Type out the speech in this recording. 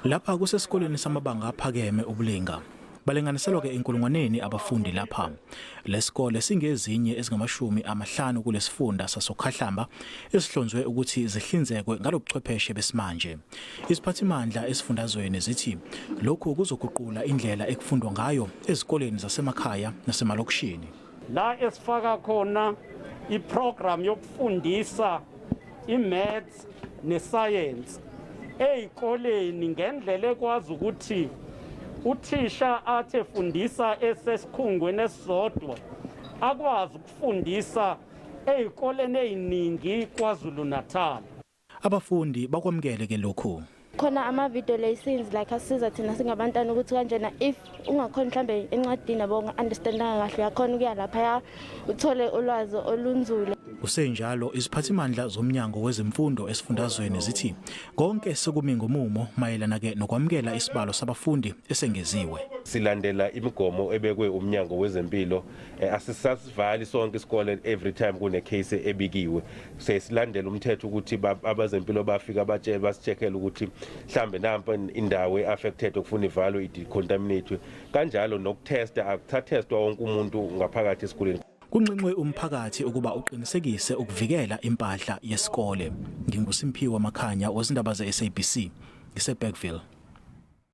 Lapha kusesikoleni samabanga aphakeme ubulinga. Balinganiselwa ke inkulungwaneni abafundi lapha. Lesikole singezinye ezingama50 kulesifunda sasokhahlamba esihlonzwe ukuthi zihlinzekwe ngalobuchwepheshe besimanje. Isiphathimandla esifundazweni zithi lokhu kuzoguqula indlela ekufundwa ngayo ezikoleni zasemakhaya nasemalokishini. La esifaka khona iprogram yokufundisa imaths nescience ezikoleni ngendlela ekwazi ukuthi uthisha athe fundisa esesikhungweni esizodwa akwazi ukufundisa ezikoleni eziningi KwaZulu Natal. Abafundi bakwamukele ke lokhu. Khona ama-video lessons like asiza thina singabantwana ukuthi kanjena if ungakhona mhlambe encwadini abo understandanga kahle yakhona ukuya lapha uthole ulwazi olunzulu. Kusenjalo isiphathimandla zomnyango wezemfundo esifundazweni zithi konke sekumi ngomumo mayelana ke nokwamukela isibalo sabafundi esengeziwe. Silandela imigomo ebekwe umnyango wezempilo asisasivali sonke isikole every time kune case ebikiwe. Sesilandela umthetho ukuthi abazempilo bafika batshele basicheckele ukuthi mhlambe nampa indawo eaffected okufuna ivalwe idecontaminate kanjalo nokutesta akuthathestwa wonke umuntu ngaphakathi esikoleni. Kunxenxwe umphakathi ukuba uqinisekise ukuvikela impahla yesikole. NginguSimphiwe Makhanya wezindaba ze SABC ngiseBergville.